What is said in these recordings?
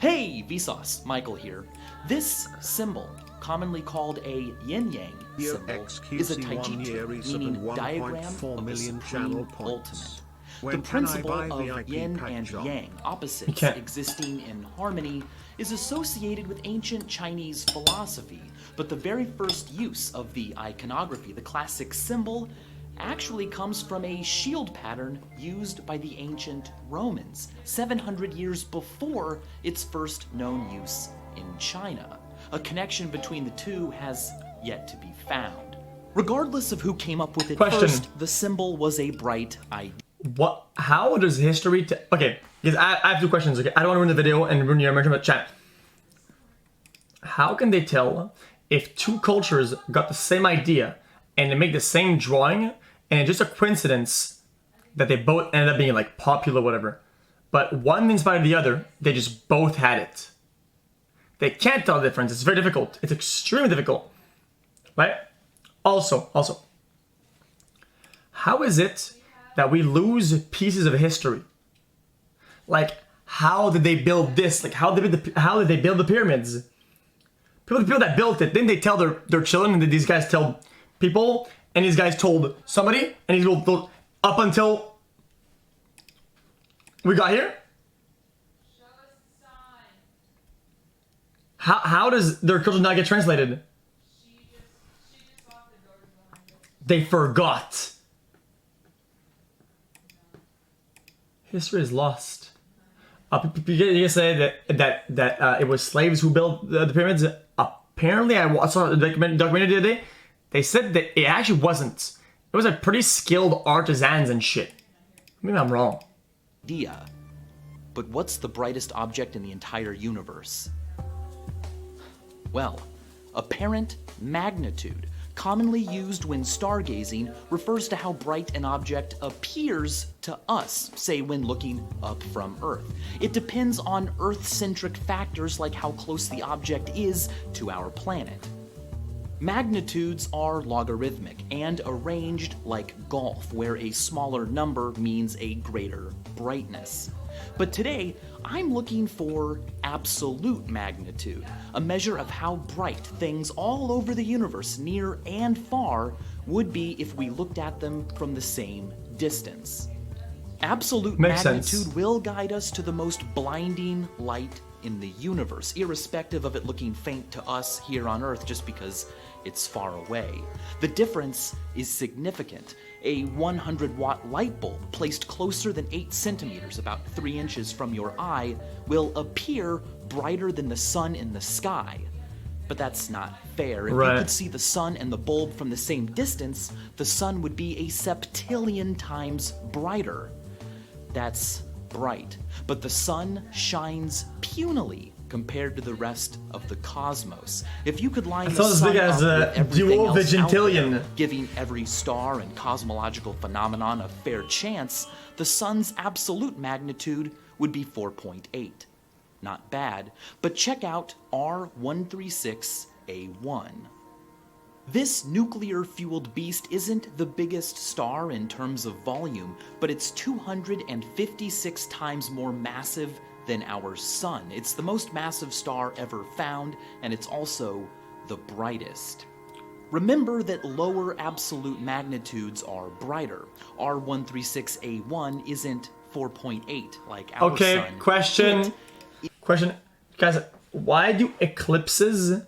Hey, Vsauce, Michael here. This symbol, commonly called a yin-yang symbol, is a taijiti, meaning diagram of the supreme ultimate. The principle of yin and yang, opposites existing in harmony, is associated with ancient Chinese philosophy, but the very first use of the iconography, the classic symbol, actually comes from a shield pattern used by the ancient Romans 700 years before its first known use in China. A connection between the two has yet to be found. Regardless of who came up with it first, the symbol was a bright idea. What? How does history... Okay, because I have two questions. Okay, I don't want to ruin the video and ruin your immersion, but chat. How can they tell if two cultures got the same idea and they make the same drawing, and it's just a coincidence that they both ended up being like popular, whatever, but one inspired the other, they just both had it? They can't tell the difference. It's very difficult. It's extremely difficult, right? Also, how is it that we lose pieces of history? Like, how did they build this? Like, how did they build the pyramids? The people that built it, didn't they tell their children, and did these guys tell people, and these guys told somebody, and these people up until we got here? Show us the sign. How does their culture not get translated? She just locked the doors behind us. They forgot. History is lost. You say that it was slaves who built the pyramids. Apparently, I saw a documentary the other day. They said that it actually wasn't. It was a pretty skilled artisans and shit. Maybe I'm wrong. But what's the brightest object in the entire universe? Well, apparent magnitude, commonly used when stargazing, refers to how bright an object appears to us, say when looking up from Earth. It depends on Earth-centric factors like how close the object is to our planet. Magnitudes are logarithmic and arranged like golf, where a smaller number means a greater brightness. But today, I'm looking for absolute magnitude, a measure of how bright things all over the universe, near and far, would be if we looked at them from the same distance. Absolute magnitude will guide us to the most blinding light in the universe, irrespective of it looking faint to us here on Earth just because it's far away. The difference is significant. A 100-watt light bulb placed closer than 8 centimeters, about 3 inches from your eye, will appear brighter than the sun in the sky. But that's not fair. If you could see the sun and the bulb from the same distance, the sun would be a septillion times brighter. That's bright. But the sun shines punily compared to the rest of the cosmos. If you could line the sun up with everything else out there, giving every star and cosmological phenomenon a fair chance, the sun's absolute magnitude would be 4.8. Not bad, but check out R136A1. This nuclear-fueled beast isn't the biggest star in terms of volume, but it's 256 times more massive than our sun. It's the most massive star ever found, and it's also the brightest. Remember that lower absolute magnitudes are brighter. R136A1 isn't 4.8 like our sun. Okay, question. Guys, why do eclipses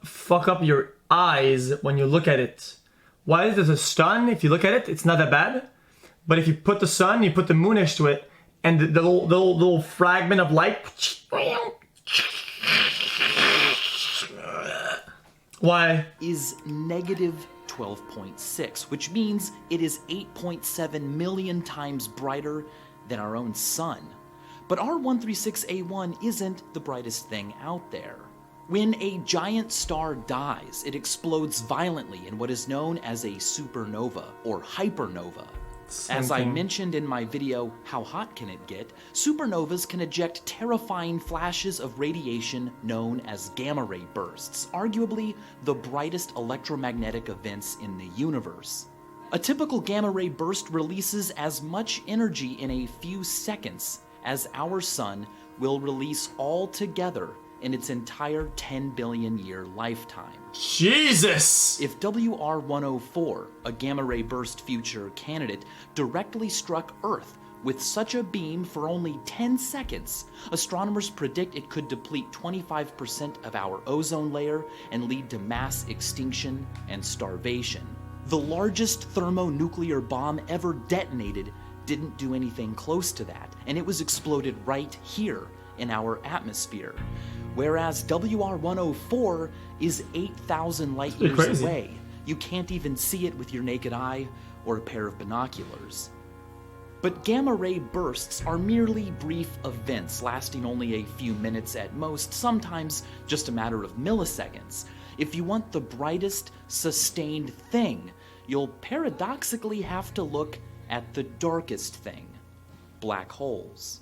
fuck up your eyes when you look at it? Why is it a sun? If you look at it, it's not that bad. But if you put the sun, you put the moon next to it, and the little fragment of light. Why? Is negative 12.6, which means it is 8.7 million times brighter than our own sun. But R136A1 isn't the brightest thing out there. When a giant star dies, it explodes violently in what is known as a supernova or hypernova. As I mentioned in my video, How Hot Can It Get?, supernovas can eject terrifying flashes of radiation known as gamma ray bursts, arguably the brightest electromagnetic events in the universe. A typical gamma ray burst releases as much energy in a few seconds as our sun will release altogether in its entire 10 billion year lifetime. Jesus! If WR104, a gamma-ray burst future candidate, directly struck Earth with such a beam for only 10 seconds, astronomers predict it could deplete 25% of our ozone layer and lead to mass extinction and starvation. The largest thermonuclear bomb ever detonated didn't do anything close to that, and it was exploded right here in our atmosphere. Whereas WR104 is 8,000 light years crazy. away. You can't even see it with your naked eye or a pair of binoculars. But gamma-ray bursts are merely brief events lasting only a few minutes at most, sometimes just a matter of milliseconds. If you want the brightest, sustained thing, you'll paradoxically have to look at the darkest thing, black holes.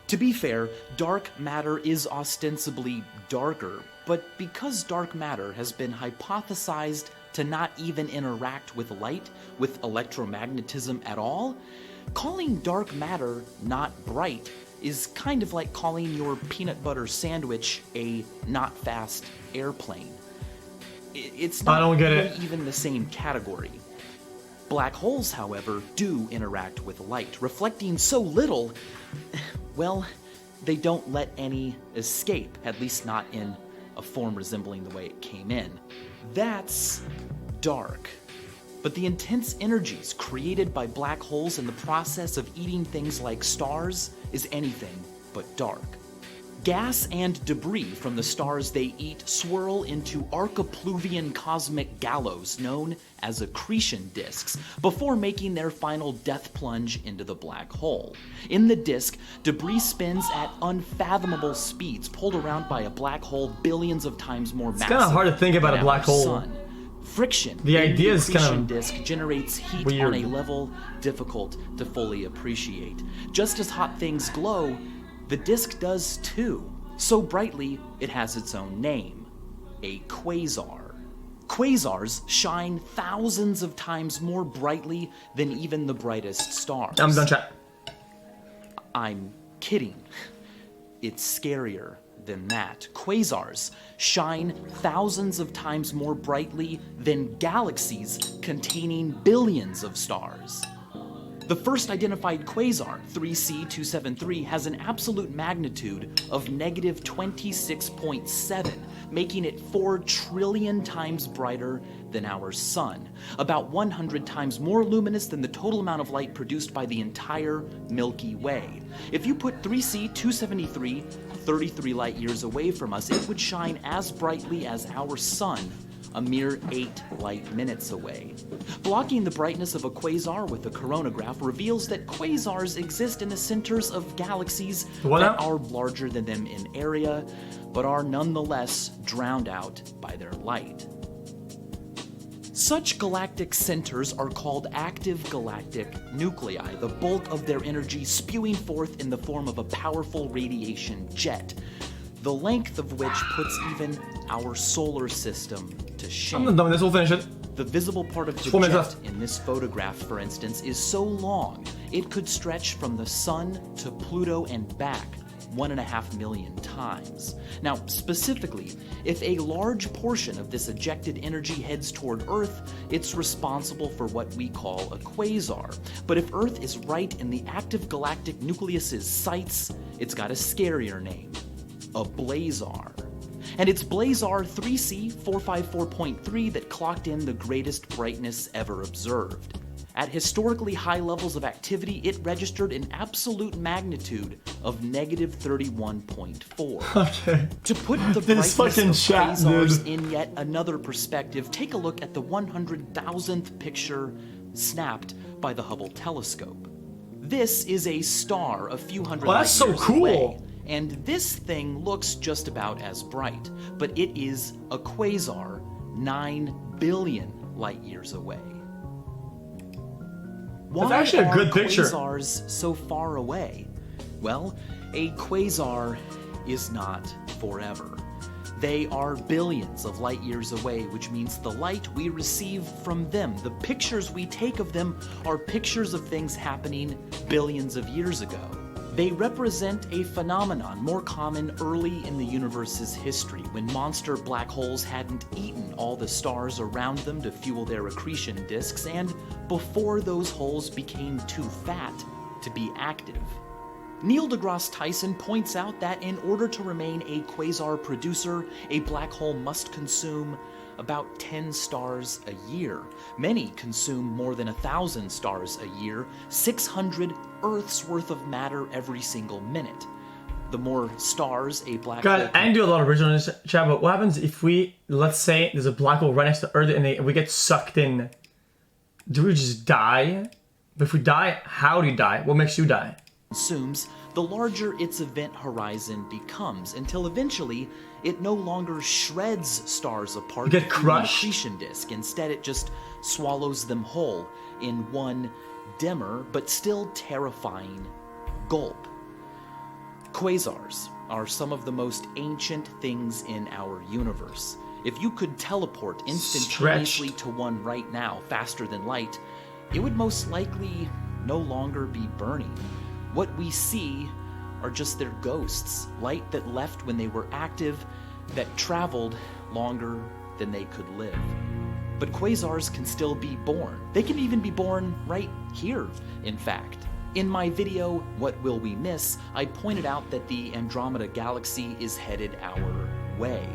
To be fair, dark matter is ostensibly darker, but because dark matter has been hypothesized to not even interact with light, with electromagnetism at all, calling dark matter not bright is kind of like calling your peanut butter sandwich a not fast airplane. It's not I don't get really it. even the same category. Black holes, however, do interact with light, reflecting so little, well, they don't let any escape, at least not in a form resembling the way it came in. That's dark. But the intense energies created by black holes in the process of eating things like stars is anything but dark. Gas and debris from the stars they eat swirl into archipluvian cosmic gallows known as accretion disks before making their final death plunge into the black hole. In the disk, debris spins at unfathomable speeds, pulled around by a black hole billions of times more massive. It's kind of hard to think about than a black our hole. sun. Friction The in idea is kind accretion of disk generates heat weird. on a level difficult to fully appreciate. Just as hot things glow, the disk does too. So brightly, it has its own name, a quasar. Quasars shine thousands of times more brightly than even the brightest stars. I'm done, chat. I'm kidding. It's scarier than that. Quasars shine thousands of times more brightly than galaxies containing billions of stars. The first identified quasar, 3C273, has an absolute magnitude of negative 26.7, making it 4 trillion times brighter than our sun, about 100 times more luminous than the total amount of light produced by the entire Milky Way. If you put 3C273 33 light years away from us, it would shine as brightly as our sun, a mere 8 light minutes away. Blocking the brightness of a quasar with a coronagraph reveals that quasars exist in the centers of galaxies What that now? are larger than them in area, but are nonetheless drowned out by their light. Such galactic centers are called active galactic nuclei, the bulk of their energy spewing forth in the form of a powerful radiation jet, the length of which puts even our solar system to I'm shame. not done with this. We'll finish it. The visible part of the 4 minutes jet left. in this photograph, for instance, is so long it could stretch from the sun to Pluto and back 1.5 million times. Now, specifically, if a large portion of this ejected energy heads toward Earth, it's responsible for what we call a quasar. But if Earth is right in the active galactic nucleus's sights, it's got a scarier name, a blazar. And it's blazar 3C454.3 that clocked in the greatest brightness ever observed. At historically high levels of activity, it registered an absolute magnitude of negative 31.4. Okay. To put the This brightness fucking of chat, quasars dude. in yet another perspective, take a look at the 100,000th picture snapped by the Hubble telescope. This is a star a few hundred Oh, light that's so years cool. away, and this thing looks just about as bright, but it is a quasar 9 billion light years away. Why actually a are good picture. quasars so far away? Well, a quasar is not forever. They are billions of light years away, which means the light we receive from them, the pictures we take of them, are pictures of things happening billions of years ago. They represent a phenomenon more common early in the universe's history, when monster black holes hadn't eaten all the stars around them to fuel their accretion disks, and before those holes became too fat to be active. Neil deGrasse Tyson points out that in order to remain a quasar producer, a black hole must consume about 10 stars a year. Many consume more than 1,000 stars a year, 600 Earths worth of matter every single minute. The more stars a black hole... God, I can do a lot of original in this chat, but what happens if we, let's say, there's a black hole right next to Earth and we get sucked in? Do we just die? But if we die, how do you die? What makes you die? Consumes, the larger its event horizon becomes, until eventually it no longer shreds stars apart. You get crushed? An accretion disk. Instead, it just swallows them whole in one dimmer but still terrifying gulp. Quasars are some of the most ancient things in our universe. If you could teleport instantaneously to one right now, faster than light, it would most likely no longer be burning. What we see are just their ghosts, light that left when they were active, that traveled longer than they could live. But quasars can still be born. They can even be born right here, in fact. In my video, What Will We Miss?, I pointed out that the Andromeda Galaxy is headed our way.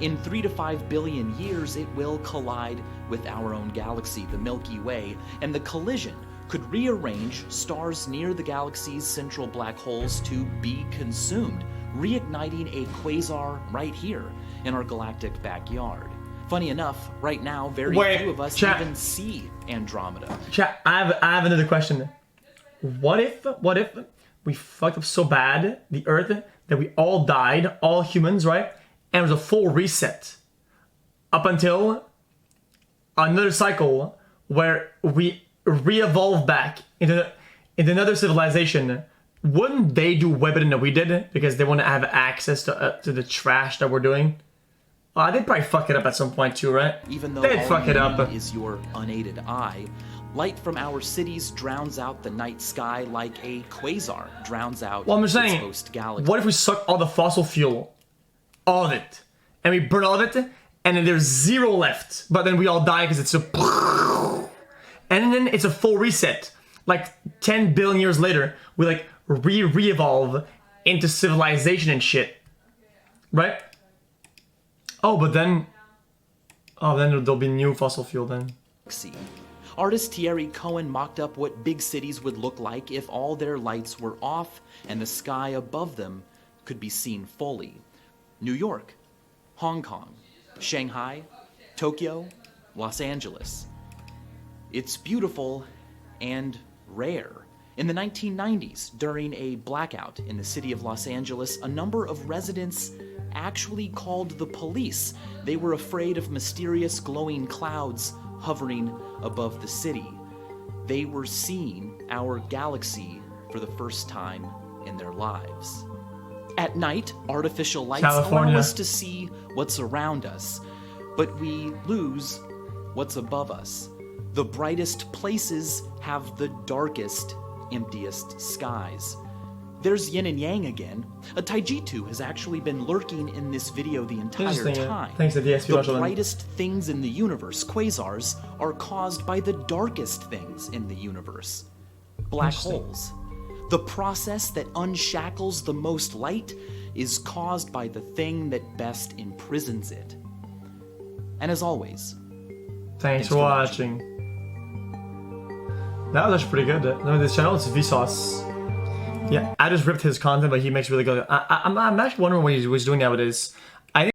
In 3 to 5 billion years, it will collide with our own galaxy, the Milky Way, and the collision could rearrange stars near the galaxy's central black holes to be consumed, reigniting a quasar right here in our galactic backyard. Funny enough, right now, very few of us even see Andromeda. Chat, I have another question. What if we fucked up so bad, the Earth, that we all died, all humans, right? And it was a full reset up until another cycle where we re-evolve back into another civilization. Wouldn't they do way better than we did because they want to have access to the trash that we're doing? They'd probably fuck it up at some point too, right? Even though they'd all fuck you it up. need is your unaided eye, light from our cities drowns out the night sky like a quasar drowns out Well, I'm its saying, host galaxy. what if we suck all the fossil fuel, all of it, and we burn all of it, and then there's zero left, but then we all die because it's a... And then it's a full reset. Like 10 billion years later, we like re-evolve into civilization and shit. Right? Oh, but then... Oh, then there'll be new fossil fuel then. Artist Thierry Cohen mocked up what big cities would look like if all their lights were off and the sky above them could be seen fully. New York, Hong Kong, Shanghai, Tokyo, Los Angeles. It's beautiful and rare. In the 1990s, during a blackout in the city of Los Angeles, a number of residents actually called the police. They were afraid of mysterious glowing clouds hovering above the city. They were seeing our galaxy for the first time in their lives. At night, artificial lights allow us to see what's around us, but we lose what's above us. The brightest places have the darkest, emptiest skies. There's yin and yang again. A Taijitu has actually been lurking in this video the entire time. Thanks to DSP. The brightest things in the universe, quasars, are caused by the darkest things in the universe, black holes. The process that unshackles the most light is caused by the thing that best imprisons it. And as always, thanks for watching. That was actually pretty good. No, this channel is Vsauce. Yeah, I just ripped his content, but he makes really good. I'm actually wondering what he's doing nowadays.